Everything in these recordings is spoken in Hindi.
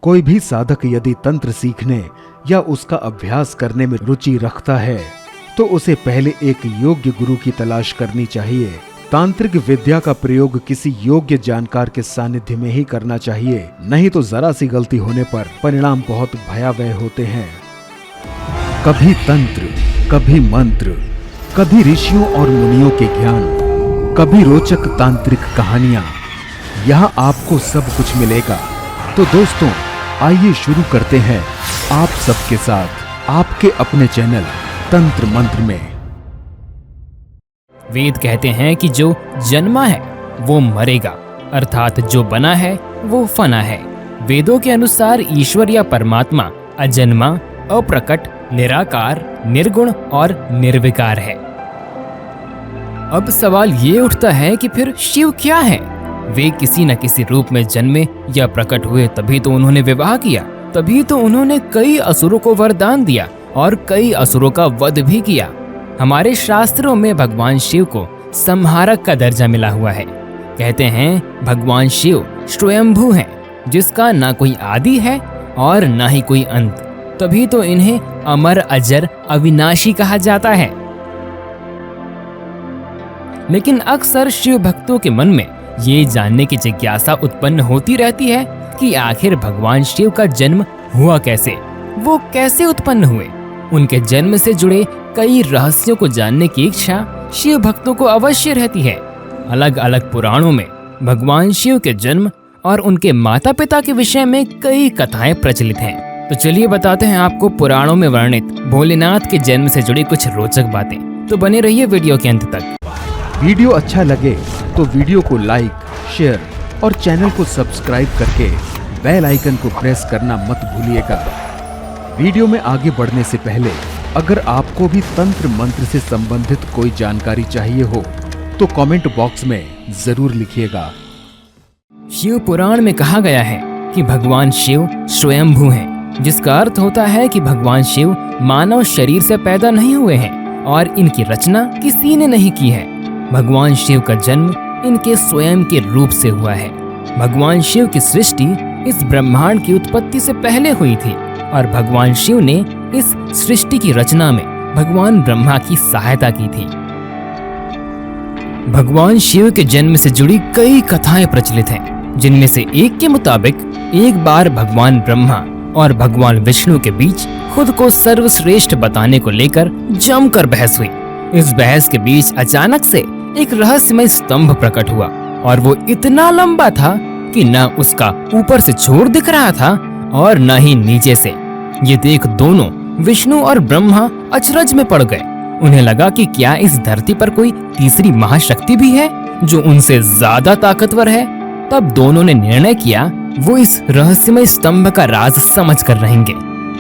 कोई भी साधक यदि तंत्र सीखने या उसका अभ्यास करने में रुचि रखता है तो उसे पहले एक योग्य गुरु की तलाश करनी चाहिए। तांत्रिक विद्या का प्रयोग किसी योग्य जानकार के सानिध्य में ही करना चाहिए, नहीं तो जरा सी गलती होने पर परिणाम बहुत भयावह होते हैं। कभी तंत्र, कभी मंत्र, कभी ऋषियों और मुनियों के ज्ञान, कभी रोचक तांत्रिक कहानियां, यहाँ आपको सब कुछ मिलेगा। तो दोस्तों आइए शुरू करते हैं आप सबके साथ आपके अपने चैनल तंत्र मंत्र में। वेद कहते हैं कि जो जन्मा है वो मरेगा, अर्थात जो बना है वो फना है। वेदों के अनुसार ईश्वर या परमात्मा अजन्मा, अप्रकट, निराकार, निर्गुण और निर्विकार है। अब सवाल ये उठता है कि फिर शिव क्या है? वे किसी न किसी रूप में जन्मे या प्रकट हुए, तभी तो उन्होंने विवाह किया, तभी तो उन्होंने कई असुरों को वरदान दिया और कई असुरों का वध भी किया। हमारे शास्त्रों में भगवान शिव को संहारक का दर्जा मिला हुआ है। कहते हैं भगवान शिव स्वयंभू हैं, जिसका ना कोई आदि है और ना ही कोई अंत, तभी तो इन्हें अमर, अजर, अविनाशी कहा जाता है। लेकिन अक्सर शिव भक्तों के मन में ये जानने की जिज्ञासा उत्पन्न होती रहती है कि आखिर भगवान शिव का जन्म हुआ कैसे, वो कैसे उत्पन्न हुए। उनके जन्म से जुड़े कई रहस्यों को जानने की इच्छा शिव भक्तों को अवश्य रहती है। अलग अलग पुराणों में भगवान शिव के जन्म और उनके माता पिता के विषय में कई कथाएं प्रचलित हैं। तो चलिए बताते हैं आपको पुराणों में वर्णित भोलेनाथ के जन्म से जुड़ी कुछ रोचक बातें। तो बने रहिए वीडियो के अंत तक। वीडियो अच्छा लगे तो वीडियो को लाइक, शेयर और चैनल को सब्सक्राइब करके बेल आइकन को प्रेस करना मत भूलिएगा। वीडियो में आगे बढ़ने से पहले अगर आपको भी तंत्र मंत्र से संबंधित कोई जानकारी चाहिए हो तो कमेंट बॉक्स में जरूर लिखिएगा। शिव पुराण में कहा गया है कि भगवान शिव स्वयंभू हैं, जिसका अर्थ होता है कि भगवान शिव मानव शरीर से पैदा नहीं हुए हैं और इनकी रचना किसी ने नहीं की है। भगवान शिव का जन्म इनके स्वयं के रूप से हुआ है। भगवान शिव की सृष्टि इस ब्रह्मांड की उत्पत्ति से पहले हुई थी और भगवान शिव ने इस सृष्टि की रचना में भगवान ब्रह्मा की सहायता की थी। भगवान शिव के जन्म से जुड़ी कई कथाएं प्रचलित हैं, जिनमें से एक के मुताबिक एक बार भगवान ब्रह्मा और भगवान विष्णु के बीच खुद को सर्वश्रेष्ठ बताने को लेकर जमकर बहस हुई। इस बहस के बीच अचानक से एक रहस्यमय स्तंभ प्रकट हुआ और वो इतना लंबा था कि न उसका ऊपर से छोर दिख रहा था और न ही नीचे से। ये देख दोनों विष्णु और ब्रह्मा अचरज में पड़ गए। उन्हें लगा कि क्या इस धरती पर कोई तीसरी महाशक्ति भी है जो उनसे ज्यादा ताकतवर है। तब दोनों ने निर्णय किया वो इस रहस्यमय स्तंभ का राज समझ कर रहेंगे।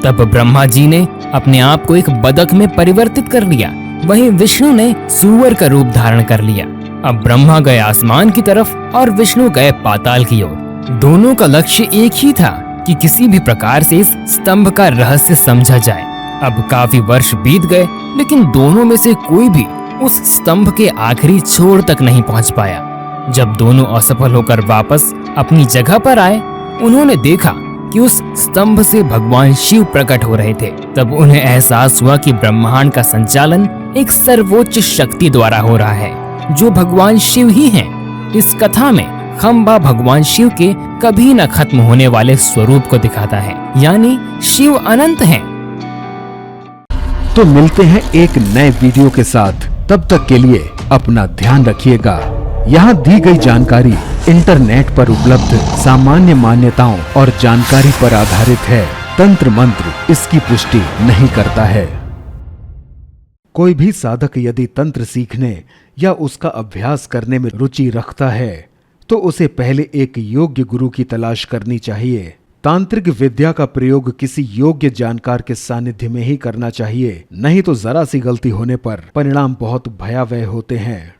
तब ब्रह्मा जी ने अपने आप को एक बतख में परिवर्तित कर लिया, वहीं विष्णु ने सूअर का रूप धारण कर लिया। अब ब्रह्मा गए आसमान की तरफ और विष्णु गए पाताल की ओर। दोनों का लक्ष्य एक ही था कि किसी भी प्रकार से इस स्तंभ का रहस्य समझा जाए। अब काफी वर्ष बीत गए, लेकिन दोनों में से कोई भी उस स्तंभ के आखिरी छोर तक नहीं पहुंच पाया। जब दोनों असफल होकर वापस अपनी जगह पर आए, उन्होंने देखा कि उस स्तंभ से भगवान शिव प्रकट हो रहे थे। तब उन्हें एहसास हुआ कि ब्रह्मांड का संचालन एक सर्वोच्च शक्ति द्वारा हो रहा है, जो भगवान शिव ही हैं। इस कथा में खंबा भगवान शिव के कभी न खत्म होने वाले स्वरूप को दिखाता है, यानी शिव अनंत हैं। तो मिलते हैं एक नए वीडियो के साथ, तब तक के लिए अपना ध्यान रखिएगा। यहाँ दी गई जानकारी इंटरनेट पर उपलब्ध सामान्य मान्यताओं और जानकारी पर आधारित है। तंत्र मंत्र इसकी पुष्टि नहीं करता है। कोई भी साधक यदि तंत्र सीखने या उसका अभ्यास करने में रुचि रखता है तो उसे पहले एक योग्य गुरु की तलाश करनी चाहिए। तांत्रिक विद्या का प्रयोग किसी योग्य जानकार के सानिध्य में ही करना चाहिए, नहीं तो जरा सी गलती होने पर परिणाम बहुत भयावह होते हैं।